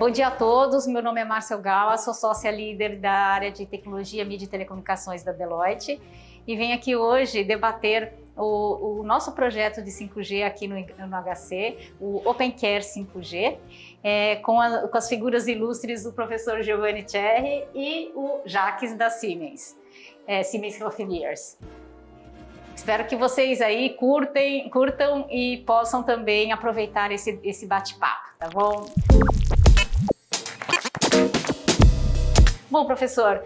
Bom dia a todos, meu nome é Márcia Ogawa, sou sócia líder da área de tecnologia, mídia e telecomunicações da Deloitte e venho aqui hoje debater o nosso projeto de 5G aqui no HC, o OpenCare 5G, com as figuras ilustres do professor Giovanni Cherry e o Jacques da Siemens, Siemens Healthineers. Espero que vocês aí curtam e possam também aproveitar esse bate-papo, tá bom? Bom, professor,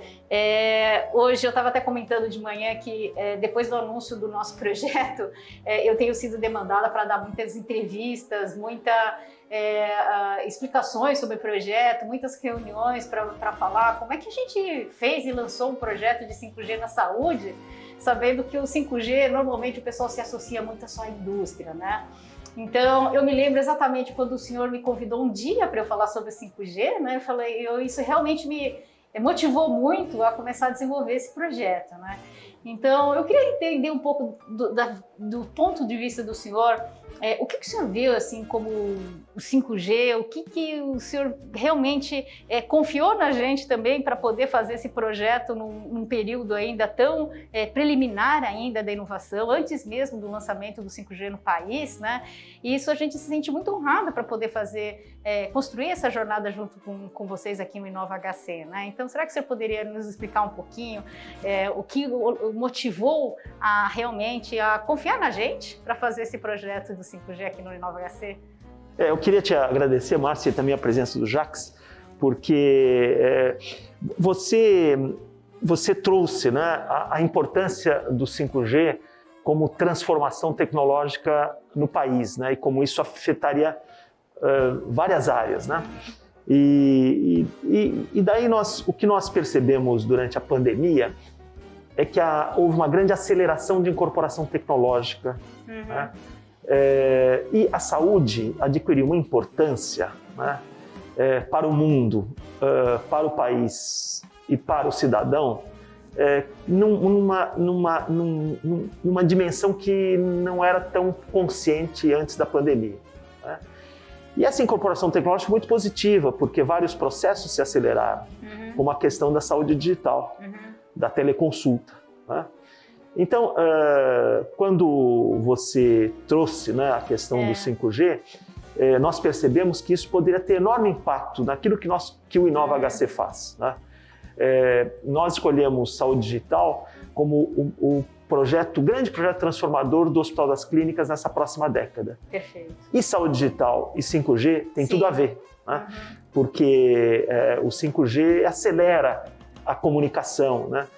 hoje eu estava até comentando de manhã que depois do anúncio do nosso projeto, eu tenho sido demandada para dar muitas entrevistas, muitas explicações sobre o projeto, muitas reuniões para falar como é que a gente fez e lançou um projeto de 5G na saúde, sabendo que o 5G, normalmente o pessoal se associa muito só à indústria, né? Então, eu me lembro exatamente quando o senhor me convidou um dia para eu falar sobre o 5G, né? Eu falei, isso realmente me motivou muito a começar a desenvolver esse projeto, né? Então, eu queria entender um pouco do ponto de vista do senhor, o que o senhor viu assim como o 5G, o que o senhor realmente confiou na gente também para poder fazer esse projeto num período ainda tão preliminar ainda da inovação, antes mesmo do lançamento do 5G no país, né? E isso a gente se sente muito honrada para poder construir essa jornada junto com vocês aqui no Inova HC, né? Então, será que o senhor poderia nos explicar um pouquinho o que motivou realmente a confiar na gente para fazer esse projeto do 5G aqui no Inova HC? Eu queria te agradecer, Márcia, e também a presença do Jacques, porque você trouxe, né, a importância do 5G como transformação tecnológica no país, né, e como isso afetaria várias áreas, né? E daí o que nós percebemos durante a pandemia é que houve uma grande aceleração de incorporação tecnológica, né? E a saúde adquiriu uma importância, né, para o mundo, para o país e para o cidadão, numa dimensão que não era tão consciente antes da pandemia, né? E essa incorporação tecnológica é muito positiva, porque vários processos se aceleraram, como a questão da saúde digital, da teleconsulta, né? Então, quando você trouxe, né, a questão do 5G, nós percebemos que isso poderia ter enorme impacto naquilo que o Inova HC faz, né? Nós escolhemos saúde digital como o grande projeto transformador do Hospital das Clínicas nessa próxima década. Perfeito. E saúde digital e 5G tem tudo a ver, né? Porque o 5G acelera a comunicação, né?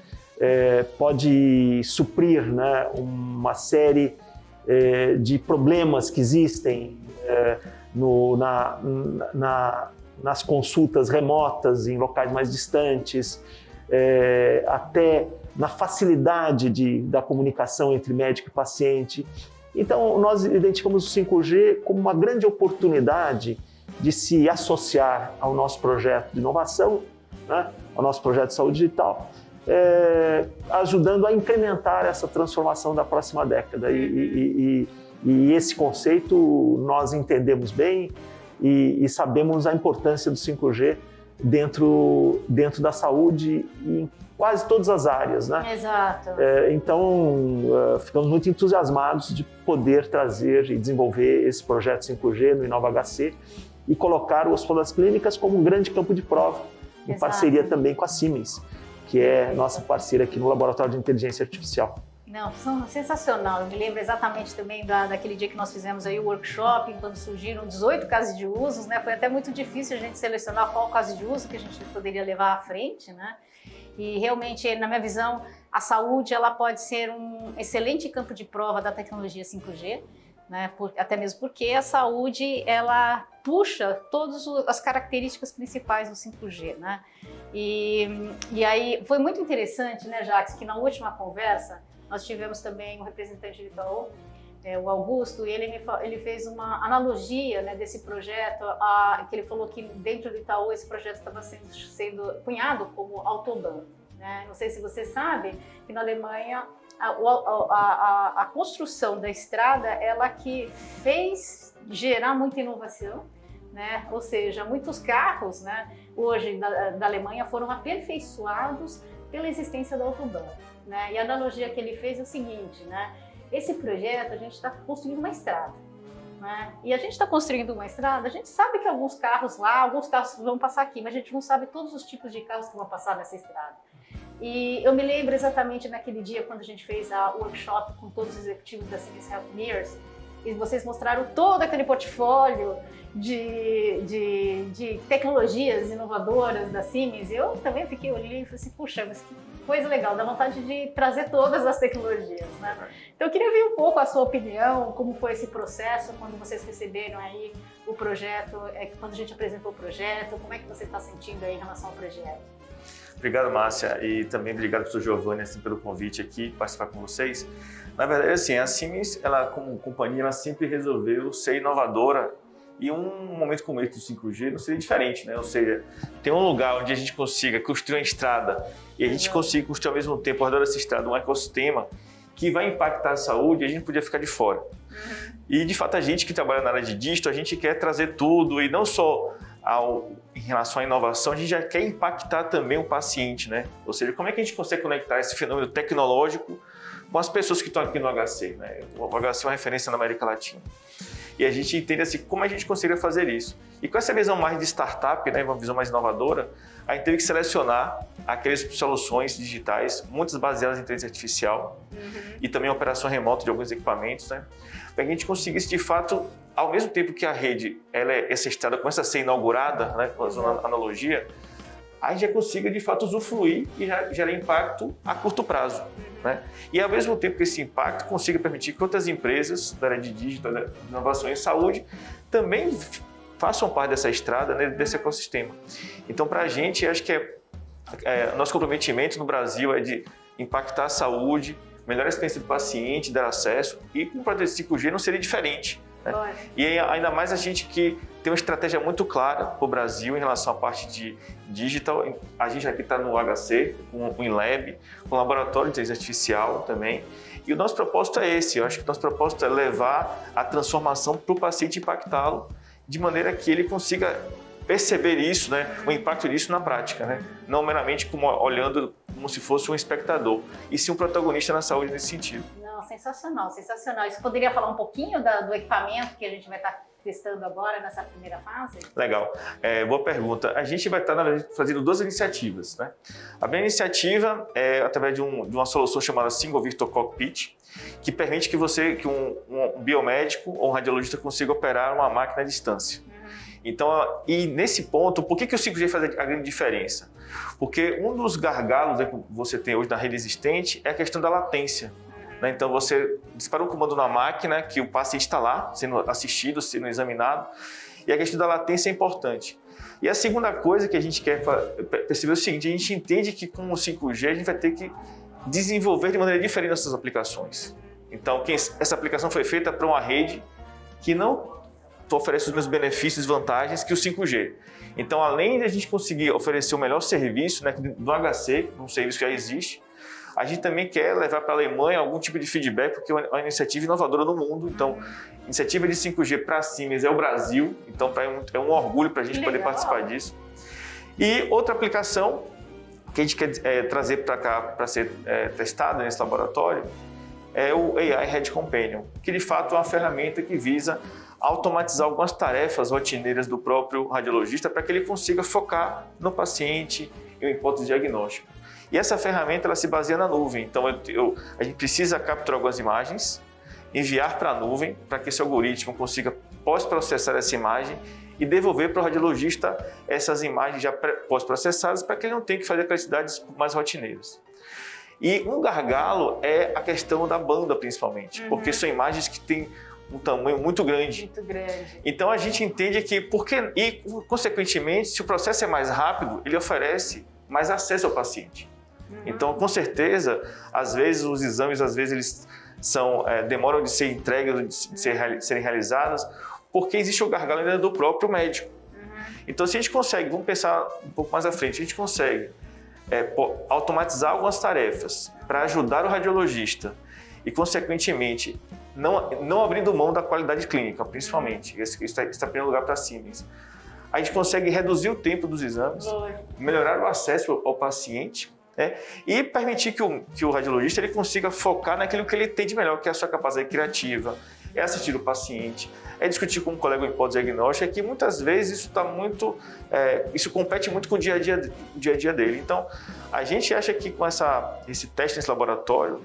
Pode suprir, né, uma série de problemas que existem nas consultas remotas, em locais mais distantes, até na facilidade da comunicação entre médico e paciente. Então, nós identificamos o 5G como uma grande oportunidade de se associar ao nosso projeto de inovação, né, ao nosso projeto de saúde digital, ajudando a incrementar essa transformação da próxima década. E esse conceito nós entendemos bem e sabemos a importância do 5G dentro da saúde e em quase todas as áreas, né? Exato. Então, ficamos muito entusiasmados de poder trazer e desenvolver esse projeto 5G no Inova HC e colocar o Hospital das Clínicas como um grande campo de prova, em parceria também com a Siemens, que é nossa parceira aqui no Laboratório de Inteligência Artificial. Não, sensacional. Eu me lembro exatamente também daquele dia que nós fizemos aí o workshop, quando surgiram 18 casos de usos, né? Foi até muito difícil a gente selecionar qual caso de uso que a gente poderia levar à frente, né? E realmente, na minha visão, a saúde ela pode ser um excelente campo de prova da tecnologia 5G, né? Até mesmo porque a saúde ela puxa todas as características principais do 5G, né? E aí foi muito interessante, né, Jacques, que na última conversa nós tivemos também um representante do Itaú, o Augusto, e ele fez uma analogia, né, desse projeto, que ele falou que dentro do Itaú esse projeto estava sendo cunhado como Autobahn, né? Não sei se você sabe que na Alemanha a construção da estrada ela que fez gerar muita inovação, né? Ou seja, muitos carros, né, hoje da Alemanha foram aperfeiçoados pela existência da Autobahn, né? E a analogia que ele fez é o seguinte, né? Esse projeto, a gente está construindo uma estrada, né? E a gente está construindo uma estrada, a gente sabe que alguns carros vão passar aqui, mas a gente não sabe todos os tipos de carros que vão passar nessa estrada. E eu me lembro exatamente naquele dia quando a gente fez a workshop com todos os executivos da Siemens Healthineers, e vocês mostraram todo aquele portfólio de tecnologias inovadoras da Siemens. Eu também fiquei olhando e falei assim, puxa, mas que coisa legal, dá vontade de trazer todas as tecnologias, né? Então eu queria ver um pouco a sua opinião, como foi esse processo, quando vocês receberam aí o projeto, quando a gente apresentou o projeto, como é que você está sentindo aí em relação ao projeto? Obrigado, Márcia, e também obrigado para o Giovanni assim, pelo convite aqui, participar com vocês. Na verdade, assim, a Siemens, ela como companhia, ela sempre resolveu ser inovadora e um momento como esse do 5G não seria diferente, né? Ou seja, tem um lugar onde a gente consiga construir uma estrada e a gente consiga construir ao mesmo tempo, ao redor dessa estrada, um ecossistema que vai impactar a saúde, a gente podia ficar de fora. E, de fato, a gente que trabalha na área de digital, a gente quer trazer tudo e não só em relação à inovação, a gente já quer impactar também o paciente, né? Ou seja, como é que a gente consegue conectar esse fenômeno tecnológico com as pessoas que estão aqui no HC, né? O HC é uma referência na América Latina. E a gente entende assim, como a gente conseguiria fazer isso. E com essa visão mais de startup, né, uma visão mais inovadora, a gente teve que selecionar aquelas soluções digitais, muitas baseadas em inteligência artificial e também operação remota de alguns equipamentos, né, para que a gente conseguisse, de fato, ao mesmo tempo que a rede, essa estrada começa a ser inaugurada, né, fazendo analogia, a gente já consiga, de fato, usufruir e gerar impacto a curto prazo. Né? E, ao mesmo tempo que esse impacto consiga permitir que outras empresas da área de digital, de inovação e saúde, também façam parte dessa estrada, né, desse ecossistema. Então, para a gente, acho que nosso comprometimento no Brasil é de impactar a saúde, melhorar a experiência do paciente, dar acesso, e com o projeto de 5G não seria diferente. Né? E ainda mais a gente que tem uma estratégia muito clara para o Brasil em relação à parte de digital. A gente aqui está no HC, com o InLab, com o laboratório de inteligência artificial também. E o nosso propósito é esse. Eu acho que o nosso propósito é levar a transformação para o paciente, impactá-lo de maneira que ele consiga perceber isso, né, o impacto disso na prática, né? Não meramente olhando como se fosse um espectador, e sim um protagonista na saúde nesse sentido. Não, sensacional, sensacional. Você poderia falar um pouquinho do equipamento que a gente vai estar testando agora nessa primeira fase? Legal, boa pergunta. A gente vai estar, na verdade, fazendo duas iniciativas, né? A primeira iniciativa é através de uma solução chamada Single Virtual Cockpit, que permite que um biomédico ou um radiologista consiga operar uma máquina à distância. Então, e nesse ponto, por que o 5G faz a grande diferença? Porque um dos gargalos que você tem hoje na rede existente é a questão da latência. Né? Então, você dispara um comando na máquina, que o paciente está lá, sendo assistido, sendo examinado, e a questão da latência é importante. E a segunda coisa que a gente quer perceber é o seguinte: a gente entende que com o 5G a gente vai ter que desenvolver de maneira diferente essas aplicações. Então, essa aplicação foi feita para uma rede que não oferece os mesmos benefícios e vantagens que o 5G. Então, além de a gente conseguir oferecer o melhor serviço, né, do HC, um serviço que já existe, a gente também quer levar para a Alemanha algum tipo de feedback, porque é uma iniciativa inovadora no mundo. Então, a iniciativa de 5G para a Siemens é o Brasil, então é um orgulho para a gente poder participar disso. E outra aplicação que a gente quer trazer para cá para ser testada nesse laboratório é o AI Head Companion, que de fato é uma ferramenta que visa automatizar algumas tarefas rotineiras do próprio radiologista para que ele consiga focar no paciente e em hipótese diagnóstica. E essa ferramenta ela se baseia na nuvem, então a gente precisa capturar algumas imagens, enviar para a nuvem para que esse algoritmo consiga pós-processar essa imagem e devolver para o radiologista essas imagens já pós-processadas para que ele não tenha que fazer aquelas atividades mais rotineiras. E um gargalo é a questão da banda, principalmente, porque são imagens que têm um tamanho muito grande. Muito grande. Então a gente entende que, consequentemente, se o processo é mais rápido, ele oferece mais acesso ao paciente. Então, com certeza, às vezes os exames, eles demoram de ser entregues, de serem realizados, porque existe o gargalo ainda do próprio médico. Então, se a gente consegue, vamos pensar um pouco mais à frente, a gente consegue automatizar algumas tarefas para ajudar o radiologista e, consequentemente, não abrindo mão da qualidade clínica, principalmente. Isso está em primeiro lugar para a Siemens. A gente consegue reduzir o tempo dos exames, melhorar o acesso ao paciente, né? E permitir que o radiologista ele consiga focar naquilo que ele tem de melhor, que é a sua capacidade criativa, é assistir o paciente, é discutir com um colega em hipótese diagnóstica, que muitas vezes isso compete muito com o dia a dia dele. Então, a gente acha que com esse teste nesse laboratório,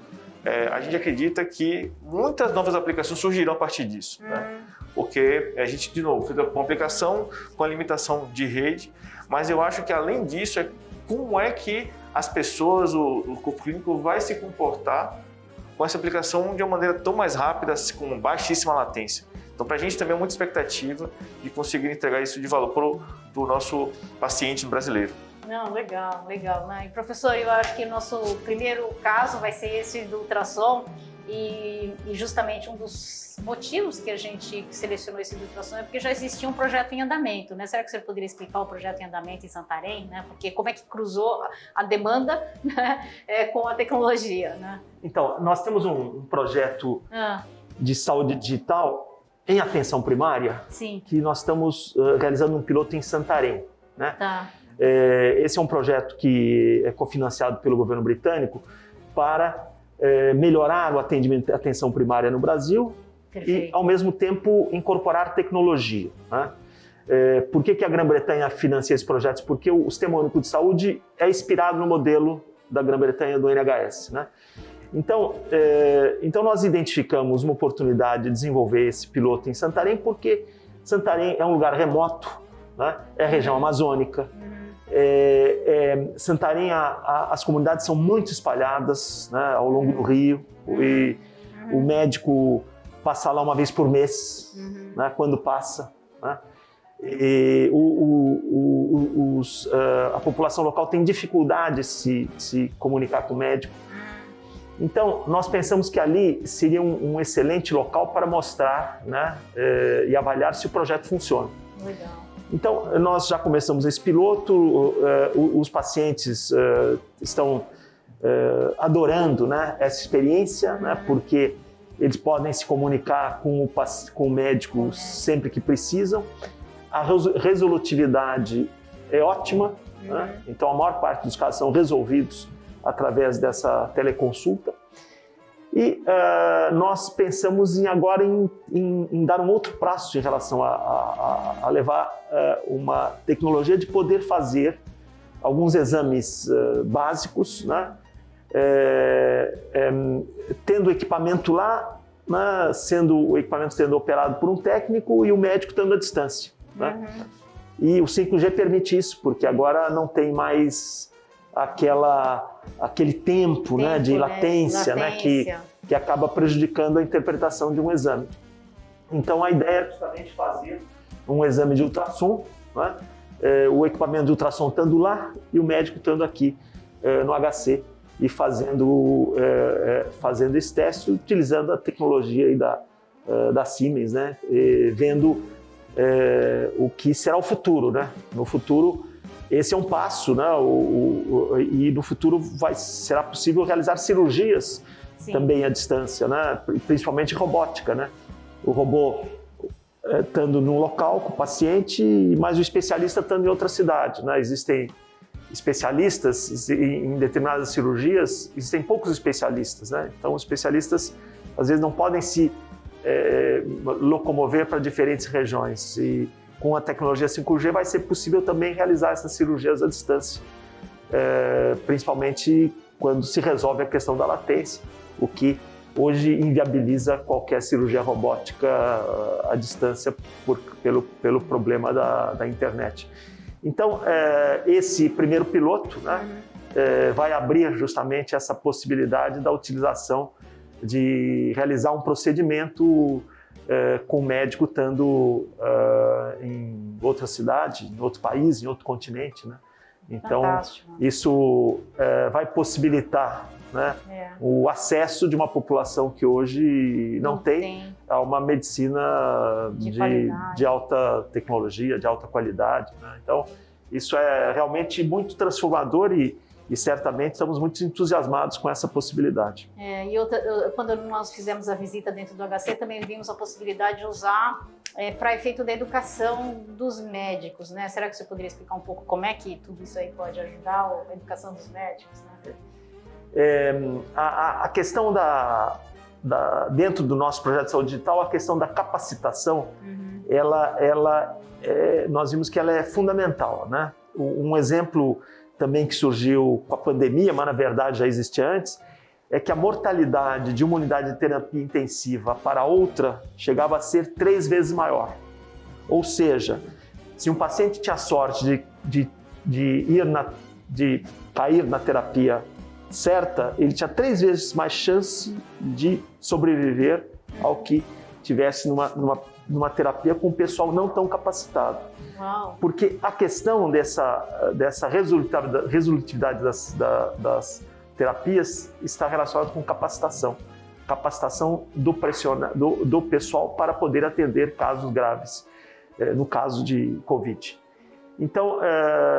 a gente acredita que muitas novas aplicações surgirão a partir disso, né? Porque a gente, de novo, fez uma aplicação com a limitação de rede, mas eu acho que além disso, como é que as pessoas, o corpo clínico vai se comportar com essa aplicação de uma maneira tão mais rápida, com baixíssima latência. Então, para a gente também é muita expectativa de conseguir entregar isso de valor para o nosso paciente brasileiro. Não, legal, né? E, professor, eu acho que o nosso primeiro caso vai ser esse do ultrassom e justamente um dos motivos que a gente selecionou esse do ultrassom é porque já existia um projeto em andamento, né? Será que você poderia explicar o projeto em andamento em Santarém, né? Porque como é que cruzou a demanda, né, com a tecnologia, né? Então, nós temos um projeto de saúde digital em atenção primária. Sim. Que nós estamos realizando um piloto em Santarém, né? Tá. Esse é um projeto que é cofinanciado pelo governo britânico para melhorar o atendimento à atenção primária no Brasil. Perfeito. E, ao mesmo tempo, incorporar tecnologia, né? Por que a Grã-Bretanha financia esses projetos? Porque o Sistema Único de Saúde é inspirado no modelo da Grã-Bretanha do NHS, né? Então, nós identificamos uma oportunidade de desenvolver esse piloto em Santarém, porque Santarém é um lugar remoto, né? É a região amazônica. Santarém, as comunidades são muito espalhadas, né, ao longo do rio, e o médico passa lá uma vez por mês, né, quando passa, né? E a população local tem dificuldade de se comunicar com o médico. Então, nós pensamos que ali seria um excelente local para mostrar, né, e avaliar se o projeto funciona. Legal. Então, nós já começamos esse piloto, os pacientes estão adorando, né, essa experiência, né, porque eles podem se comunicar com o médico sempre que precisam. A resolutividade é ótima, né? Então a maior parte dos casos são resolvidos através dessa teleconsulta. E nós pensamos agora em dar um outro passo em relação a levar uma tecnologia de poder fazer alguns exames básicos, né? Tendo o equipamento lá, né? O equipamento sendo operado por um técnico e o médico estando à distância, né? E o 5G permite isso, porque agora não tem mais aquele tempo, né, de latência, né, que acaba prejudicando a interpretação de um exame. Então a ideia é justamente fazer um exame de ultrassom, né, o equipamento de ultrassom estando lá e o médico estando aqui no HC e fazendo esse teste utilizando a tecnologia aí da Siemens, né, vendo o que será o futuro, né? No futuro, esse é um passo, né? E no futuro será possível realizar cirurgias também à distância, né? Principalmente robótica, né? O robô estando num local com o paciente, mas o especialista estando em outra cidade, né? Existem especialistas em determinadas cirurgias, existem poucos especialistas, né? Então, os especialistas às vezes não podem se locomover para diferentes regiões, e com a tecnologia 5G vai ser possível também realizar essas cirurgias à distância, principalmente quando se resolve a questão da latência, o que hoje inviabiliza qualquer cirurgia robótica à distância pelo problema da internet. Então, esse primeiro piloto, né, vai abrir justamente essa possibilidade da utilização de realizar um procedimento com o médico estando em outra cidade, em outro país, em outro continente, né? Então, fantástico. Isso vai possibilitar, né, o acesso de uma população que hoje não tem a uma medicina de alta tecnologia, de alta qualidade, né? Então, isso é realmente muito transformador E certamente estamos muito entusiasmados com essa possibilidade. Quando nós fizemos a visita dentro do HC, também vimos a possibilidade de usar para efeito da educação dos médicos, né? Será que você poderia explicar um pouco como é que tudo isso aí pode ajudar a educação dos médicos, né? A questão dentro do nosso projeto de saúde digital, a questão da capacitação, nós vimos que ela é fundamental, né? Um exemplo também que surgiu com a pandemia, mas na verdade já existia antes, é que a mortalidade de uma unidade de terapia intensiva para outra chegava a ser 3 vezes maior. Ou seja, se um paciente tinha sorte de cair na terapia certa, ele tinha 3 vezes mais chance de sobreviver ao que tivesse numa terapia com o pessoal não tão capacitado. Uau. Porque a questão dessa resolutividade das terapias está relacionada com capacitação do pessoal para poder atender casos graves, no caso de Covid. Então,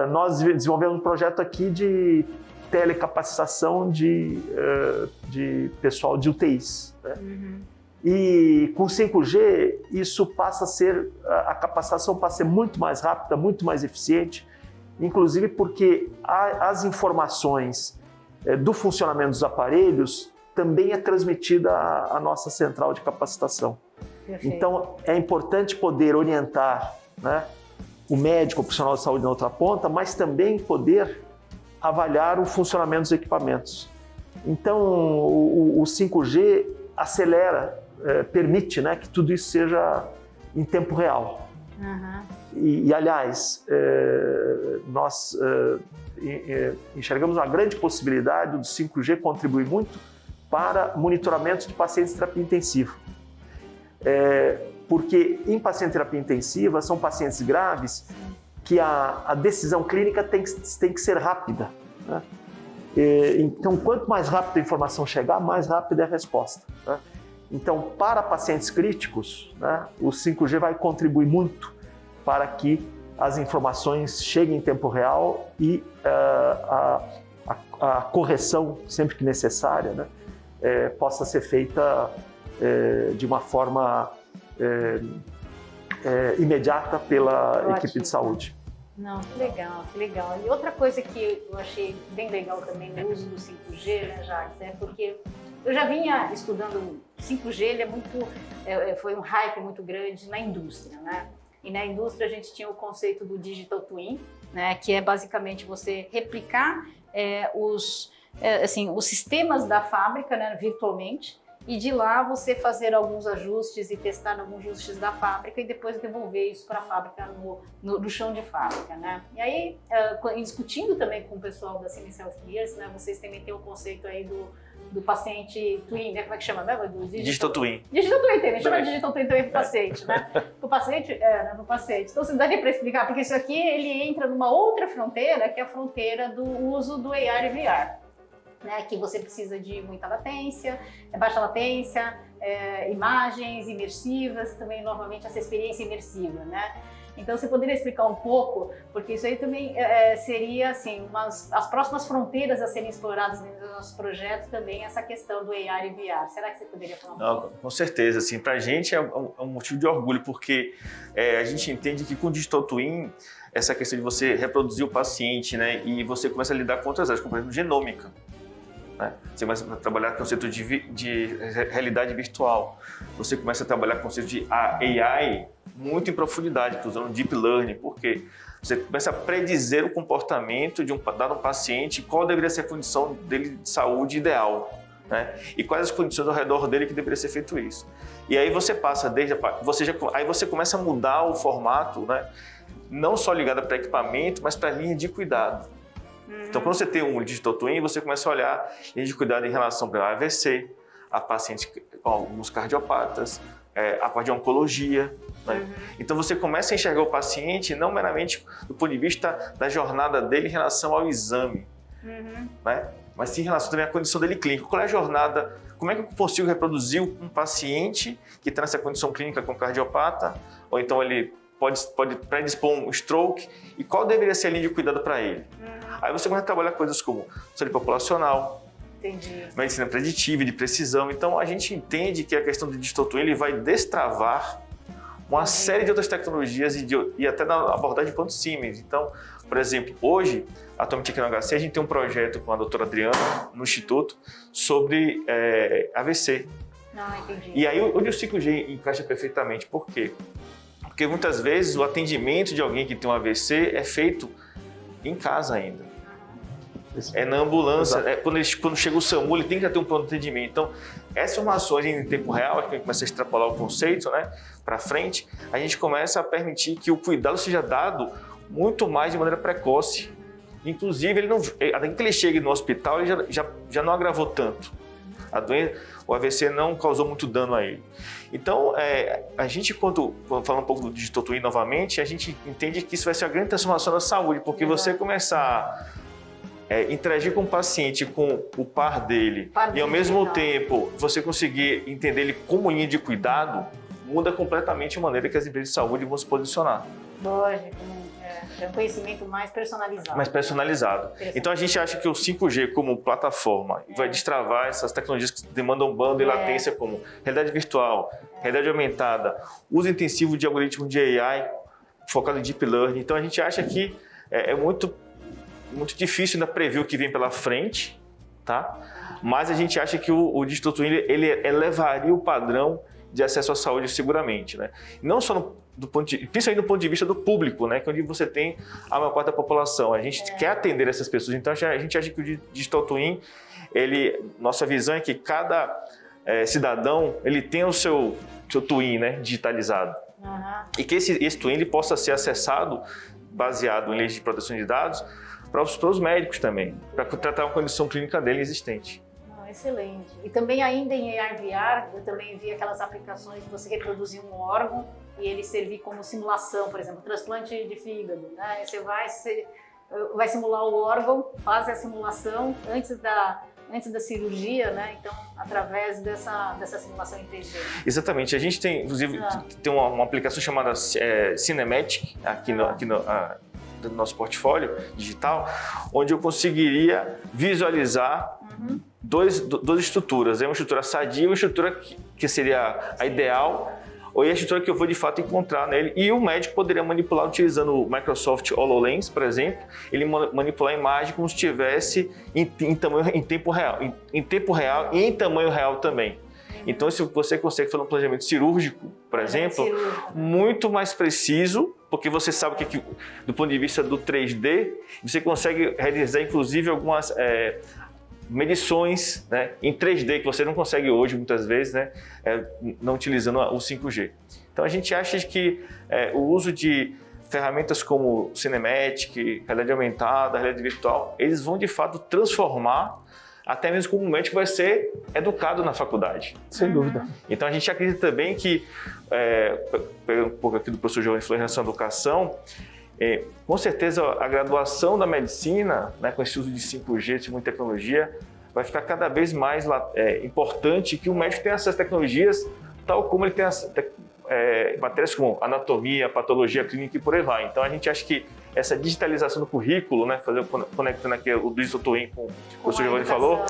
nós desenvolvemos um projeto aqui de telecapacitação de pessoal de UTIs, né? E com 5G, isso passa a ser, a capacitação passa a ser muito mais rápida, muito mais eficiente, inclusive porque as informações do funcionamento dos aparelhos também é transmitida à nossa central de capacitação. Perfeito. Então, é importante poder orientar, né, o médico, o profissional de saúde na outra ponta, mas também poder avaliar o funcionamento dos equipamentos. Então, o 5G acelera, permite, né, que tudo isso seja em tempo real. E aliás, nós enxergamos uma grande possibilidade do 5G contribuir muito para monitoramento de pacientes de terapia intensiva. Porque em paciente de terapia intensiva são pacientes graves que a decisão clínica tem que ser rápida, né? Então, quanto mais rápido a informação chegar, mais rápida é a resposta, né? Então, para pacientes críticos, né, o 5G vai contribuir muito para que as informações cheguem em tempo real e a correção, sempre que necessária, né, possa ser feita de uma forma imediata pela equipe de saúde. Não, que legal, que legal. E outra coisa que eu achei bem legal também no uso do 5G, né, Jacques, porque eu já vinha estudando 5G, ele foi um hype muito grande na indústria, né? E na indústria a gente tinha o conceito do Digital Twin, né, que é basicamente você replicar os sistemas da fábrica, né, virtualmente, e de lá você fazer alguns ajustes e testar alguns ajustes da fábrica e depois devolver isso para a fábrica no chão de fábrica, né? E aí, discutindo também com o pessoal da Siemens Healthineers, né, vocês também têm o conceito aí do paciente twin, né? Como é que chama mesmo? Digital Twin. Digital Twin, também chama de Digital Twin também para o paciente, né? O paciente, né, no paciente. Então, você daria para explicar, porque isso aqui, ele entra numa outra fronteira, que é a fronteira do uso do AR e VR. Né, que você precisa de muita latência, baixa latência, imagens imersivas, também normalmente essa experiência imersiva, né? Então você poderia explicar um pouco, porque isso aí também seria assim, as próximas fronteiras a serem exploradas dentro do nosso projeto também, essa questão do AR e VR. Será que você poderia falar um pouco? Com certeza, assim, para a gente é um motivo de orgulho, porque a gente entende que com o Digital Twin, essa questão de você reproduzir o paciente, né, e você começa a lidar com outras áreas, como por exemplo genômica. Você começa a trabalhar com o conceito de realidade virtual. Você começa a trabalhar com o conceito de AI muito em profundidade, usando Deep Learning. Por quê? Você começa a predizer o comportamento de um dado paciente, qual deveria ser a condição dele de saúde ideal, né? E quais as condições ao redor dele que deveria ser feito isso. E aí você passa aí você começa a mudar o formato, né? Não só ligado para equipamento, mas para linha de cuidado. Então, quando você tem um Digital Twin, você começa a olhar linha de cuidado em relação ao AVC, a pacientes com alguns cardiopatas, a parte de oncologia, né? Então, você começa a enxergar o paciente não meramente do ponto de vista da jornada dele em relação ao exame, né? Mas sim em relação também à condição dele clínica. Qual é a jornada? Como é que eu consigo reproduzir um paciente que está nessa condição clínica com cardiopata, ou então ele pode predispor um stroke e qual deveria ser a linha de cuidado para ele. Aí você começa a trabalhar coisas como saúde populacional, Entendi. medicina preditiva e de precisão. Então a gente entende que a questão do Digital Twin ele vai destravar uma série de outras tecnologias e até na abordagem de pontos Siemens. Então, por exemplo, hoje, atualmente aqui no HC, a gente tem um projeto com a doutora Adriana, no Instituto, sobre AVC. Entendi. E aí onde o 5G encaixa perfeitamente. Por quê? Porque muitas vezes o atendimento de alguém que tem um AVC é feito em casa ainda. É na ambulância, quando chega o SAMU, ele tem que ter um pronto atendimento. Então, essas informações em tempo real, que a gente começa a extrapolar o conceito, né, para frente, a gente começa a permitir que o cuidado seja dado muito mais de maneira precoce. Inclusive, até que ele chegue no hospital, ele já não agravou tanto. A doença, o AVC não causou muito dano a ele. Então, a gente, quando falando um pouco do Digital Twin novamente, a gente entende que isso vai ser uma grande transformação da saúde, porque você começar interagir com o paciente, com o par dele, e ao mesmo tempo você conseguir entender ele como linha de cuidado, muda completamente a maneira que as empresas de saúde vão se posicionar. Lógico, é um conhecimento mais personalizado. Mais personalizado. Então a gente acha que o 5G como plataforma vai destravar essas tecnologias que demandam banda e latência, como realidade virtual, realidade aumentada, uso intensivo de algoritmos de AI focado em Deep Learning. Então a gente acha que é muito difícil ainda prever o que vem pela frente, tá? Mas a gente acha que o Digital Twin ele elevaria o padrão de acesso à saúde seguramente, né? Não só principalmente do ponto de vista do público, né? Que é onde você tem a maior parte da população. A gente quer atender essas pessoas, então a gente acha que o Digital Twin, nossa visão é que cada cidadão ele tem o seu Twin, né? Digitalizado. E que esse Twin ele possa ser acessado baseado em leis de proteção de dados para os médicos também, para tratar uma condição clínica dele existente. Excelente. E também ainda em AR/VR, eu também vi aquelas aplicações de você reproduzir um órgão e ele servir como simulação, por exemplo, transplante de fígado, né? Você vai simular o órgão, faz a simulação antes da cirurgia, né? Então, através dessa simulação em 3D. Exatamente. A gente tem, inclusive, tem uma aplicação chamada Cinematic aqui no nosso portfólio digital, onde eu conseguiria visualizar duas estruturas. Uma estrutura sadia e uma estrutura que seria a ideal, ou a estrutura que eu vou de fato encontrar nele. E o médico poderia manipular utilizando o Microsoft HoloLens, por exemplo, ele manipular a imagem como se estivesse em tempo real e em tamanho real também. Então, se você consegue fazer um planejamento cirúrgico, por exemplo, muito mais preciso, porque você sabe que do ponto de vista do 3D, você consegue realizar inclusive algumas medições, né, em 3D que você não consegue hoje muitas vezes, né, não utilizando o 5G. Então a gente acha que o uso de ferramentas como Cinematic, realidade aumentada, realidade virtual, eles vão de fato transformar até mesmo como o médico vai ser educado na faculdade. Sem dúvida. Então a gente acredita também que, pegando um pouco aqui do professor Giovanni falou em relação à educação, com certeza a graduação da medicina, né, com esse uso de 5G, de muita tecnologia, vai ficar cada vez mais importante que o médico tenha essas tecnologias, tal como ele tem matérias como anatomia, patologia clínica e por aí vai. Então a gente acha que essa digitalização do currículo, né, conectando aqui o Digital Twin com o professor Giovanni falou,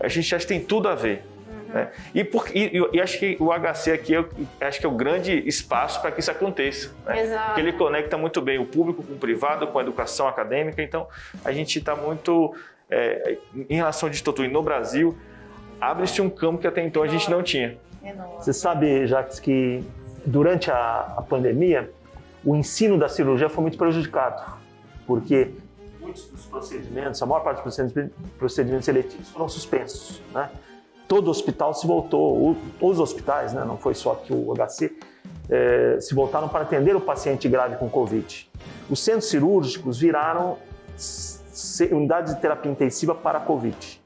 a gente acha que tem tudo a ver. Né? E acho que o HC aqui acho que é o grande espaço para que isso aconteça. Né? Exato. Porque ele conecta muito bem o público com o privado, com a educação acadêmica. Então, a gente está muito, em relação ao Digital Twin no Brasil, abre-se um campo que até então a gente não tinha. Você sabe, Jacques, que durante a pandemia, o ensino da cirurgia foi muito prejudicado, porque muitos dos procedimentos, a maior parte dos procedimentos seletivos foram suspensos, né? Todo hospital se voltou, os hospitais, né, não foi só aqui o HC, se voltaram para atender o paciente grave com Covid. Os centros cirúrgicos viraram unidades de terapia intensiva para Covid.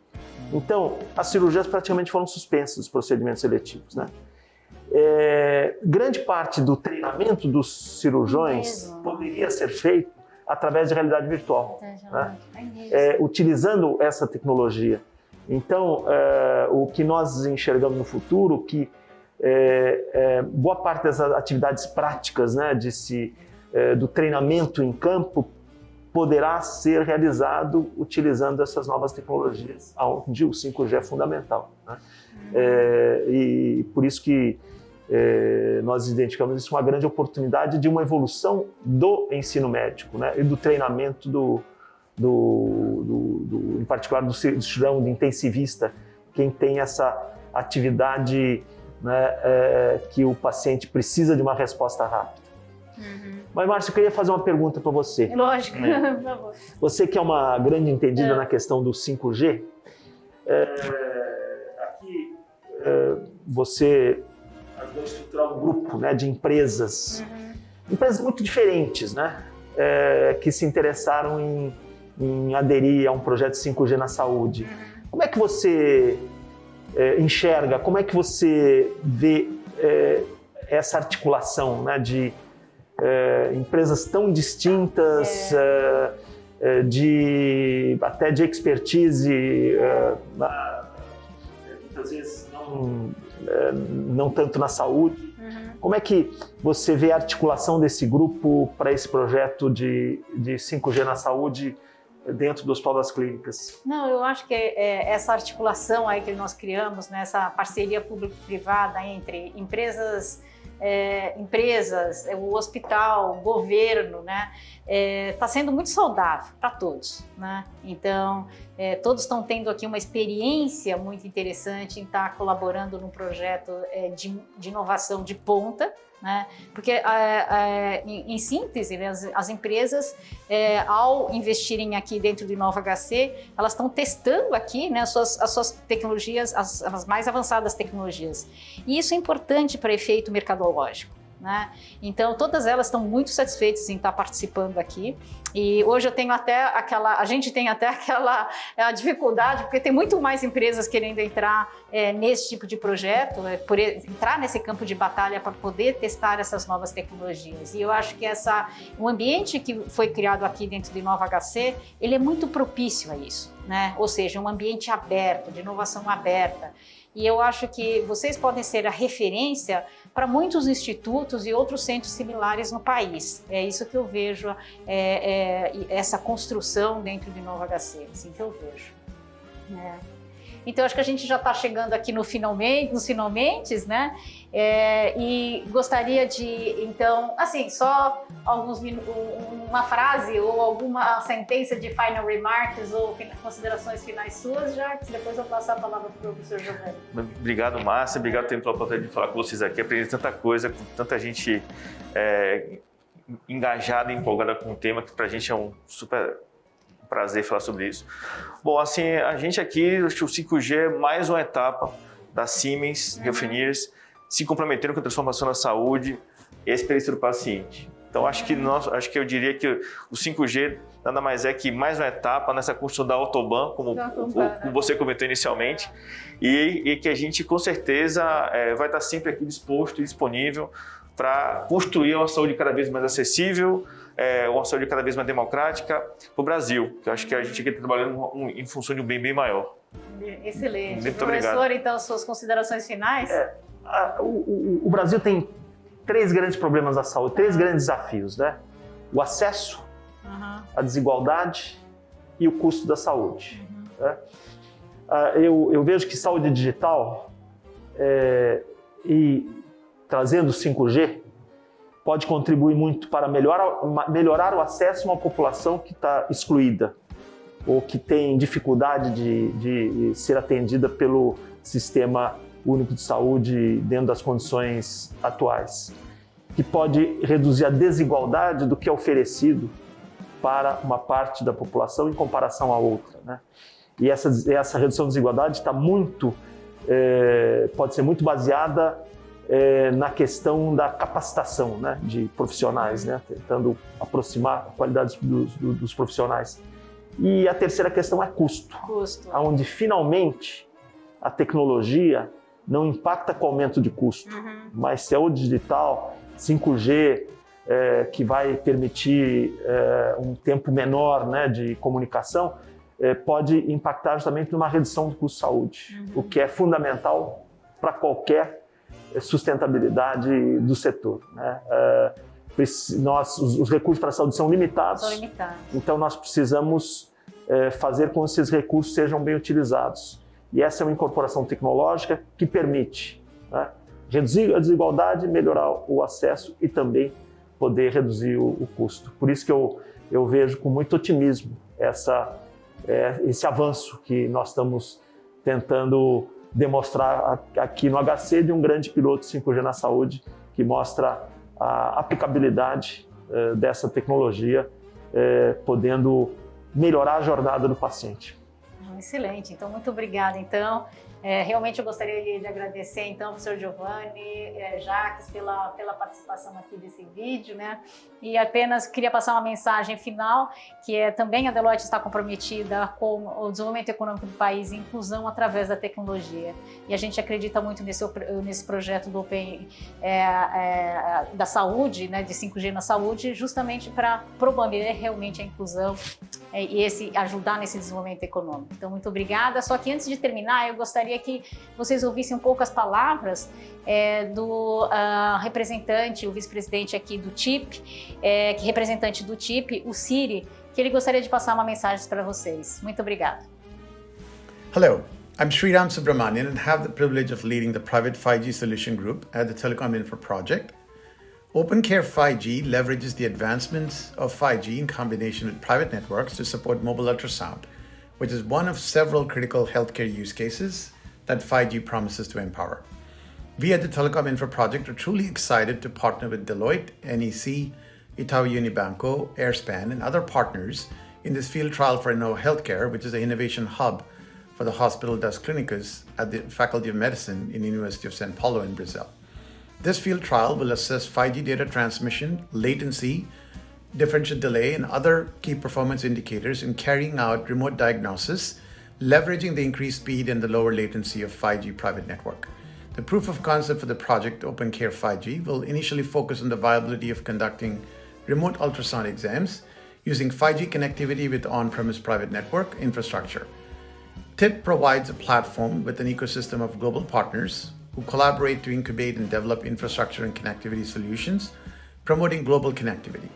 Então, as cirurgias praticamente foram suspensas, os procedimentos seletivos, né? Grande parte do treinamento dos cirurgiões poderia ser feito através de realidade virtual, né? Utilizando essa tecnologia. Então, o que nós enxergamos no futuro, que boa parte das atividades práticas, né, do treinamento em campo poderá ser realizado utilizando essas novas tecnologias, onde o 5G é fundamental, né? E por isso que nós identificamos isso uma grande oportunidade de uma evolução do ensino médico, né, e do treinamento em particular do cirurgião, do intensivista, quem tem essa atividade, né, que o paciente precisa de uma resposta rápida. Mas, Márcia, eu queria fazer uma pergunta para você. Lógico, por favor. Você que é uma grande entendida na questão do 5G, aqui você ajudou a estruturar um grupo, né, de empresas, empresas muito diferentes, né, que se interessaram em aderir a um projeto 5G na saúde. Como é que você enxerga, como é que você vê essa articulação, né, de empresas tão distintas, até de expertise, muitas vezes não tanto na saúde. Como é que você vê a articulação desse grupo para esse projeto de 5G na saúde dentro do Hospital das Clínicas? Não, eu acho que essa articulação aí que nós criamos, né, essa parceria público-privada entre empresas, o hospital, o governo, né, está sendo muito saudável para todos, né? Então, todos estão tendo aqui uma experiência muito interessante em estar colaborando num projeto de inovação de ponta, né? Porque, em síntese, né, as empresas, ao investirem aqui dentro do InovaHC, elas estão testando aqui, né, as suas tecnologias, as mais avançadas tecnologias. E isso é importante para efeito mercadológico, né? Então, todas elas estão muito satisfeitas em estar participando aqui. E hoje eu tenho até a gente tem até aquela dificuldade, porque tem muito mais empresas querendo entrar nesse tipo de projeto, entrar nesse campo de batalha para poder testar essas novas tecnologias. E eu acho que o ambiente que foi criado aqui dentro do InovaHC, ele é muito propício a isso, né? Ou seja, um ambiente aberto, de inovação aberta. E eu acho que vocês podem ser a referência para muitos institutos e outros centros similares no país. É isso que eu vejo, essa construção dentro do InovaHC, assim que eu vejo. Então, acho que a gente já está chegando aqui nos finalmente, né? E gostaria de, então, assim, só uma frase ou alguma sentença de final remarks ou considerações finais suas, já que depois eu passo a palavra para o professor Giovanni. Obrigado, Márcia. Obrigado pela oportunidade de falar com vocês aqui. Aprendi tanta coisa, com tanta gente engajada e empolgada com o tema, que para a gente é um super prazer falar sobre isso. Bom, assim, a gente aqui, o 5G é mais uma etapa da Siemens Healthineers se complementando com a transformação da saúde e a experiência do paciente. Então, acho que eu diria que o 5G nada mais é que mais uma etapa nessa construção da Autobahn, como você comentou inicialmente, e que a gente, com certeza, vai estar sempre aqui disposto e disponível para construir uma saúde cada vez mais acessível, uma saúde cada vez mais democrática para o Brasil, que eu acho que a gente aqui está trabalhando em função de um bem maior. Excelente. Muito Professor, obrigado. Então, suas considerações finais? O Brasil tem 3 grandes problemas da saúde, 3 grandes desafios, né? O acesso, a desigualdade e o custo da saúde. Né? Eu vejo que saúde digital e trazendo o 5G pode contribuir muito para melhorar o acesso a uma população que está excluída ou que tem dificuldade de ser atendida pelo Sistema Único de Saúde dentro das condições atuais, que pode reduzir a desigualdade do que é oferecido para uma parte da população em comparação à outra, né? E essa redução da desigualdade está pode ser muito baseada na questão da capacitação, né, de profissionais, né, tentando aproximar a qualidade dos profissionais. E a terceira questão é custo. Onde finalmente a tecnologia não impacta com o aumento de custo, mas se é o digital, 5G, que vai permitir um tempo menor, né, de comunicação, pode impactar justamente numa redução do custo de saúde, o que é fundamental para qualquer sustentabilidade do setor, né? Os recursos para a saúde são limitados, então nós precisamos fazer com que esses recursos sejam bem utilizados. E essa é uma incorporação tecnológica que permite, né, reduzir a desigualdade, melhorar o acesso e também poder reduzir o custo. Por isso que eu vejo com muito otimismo esse avanço que nós estamos tentando demonstrar aqui no HC de um grande piloto 5G na saúde que mostra a aplicabilidade dessa tecnologia, podendo melhorar a jornada do paciente. Excelente, então muito obrigada. Então, realmente eu gostaria de agradecer então ao professor Giovanni, Jacques, pela participação aqui desse vídeo, né? E apenas queria passar uma mensagem final, que também a Deloitte está comprometida com o desenvolvimento econômico do país e inclusão através da tecnologia. E a gente acredita muito nesse projeto do Open da saúde, né, de 5G na saúde, justamente para promover realmente a inclusão e ajudar nesse desenvolvimento econômico. Então, muito obrigada. Só que antes de terminar, eu gostaria que vocês ouvissem um pouco as palavras do representante, o vice-presidente aqui do TIP, representante do TIP, o Siri, que ele gostaria de passar uma mensagem para vocês. Muito obrigada. Hello, I'm Sriram Subramanian and have the privilege of leading the private 5G solution group at the Telecom Infra project. OpenCare 5G leverages the advancements of 5G in combination with private networks to support mobile ultrasound, which is one of several critical healthcare use cases that 5G promises to empower. We at the Telecom Infra project are truly excited to partner with Deloitte, NEC, Itaú Unibanco, Airspan, and other partners in this field trial for Innova Healthcare, which is an innovation hub for the Hospital das Clínicas at the Faculty of Medicine in the University of São Paulo in Brazil. This field trial will assess 5G data transmission, latency, differential delay, and other key performance indicators in carrying out remote diagnosis, leveraging the increased speed and the lower latency of 5G private network. The proof of concept for the project OpenCare 5G will initially focus on the viability of conducting remote ultrasound exams using 5G connectivity with on-premise private network infrastructure. TIP provides a platform with an ecosystem of global partners who collaborate to incubate and develop infrastructure and connectivity solutions, promoting global connectivity.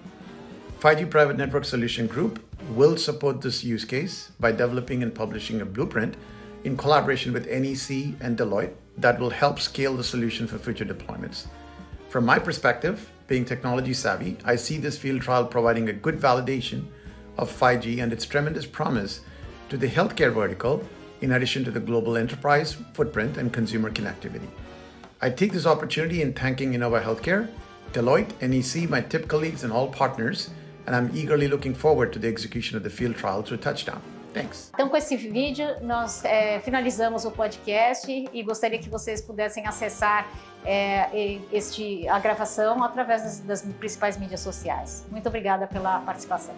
5G Private Network Solution Group will support this use case by developing and publishing a blueprint in collaboration with NEC and Deloitte that will help scale the solution for future deployments. From my perspective, being technology savvy, I see this field trial providing a good validation of 5G and its tremendous promise to the healthcare vertical, in addition to the global enterprise footprint and consumer connectivity. I take this opportunity in thanking Innova Healthcare, Deloitte, NEC, my TIP colleagues and all partners, and I'm eagerly looking forward to the execution of the field trial to touchdown. Thanks. Então, com esse vídeo, nós finalizamos o podcast e gostaria que vocês pudessem acessar a gravação através das principais mídias sociais. Muito obrigada pela participação.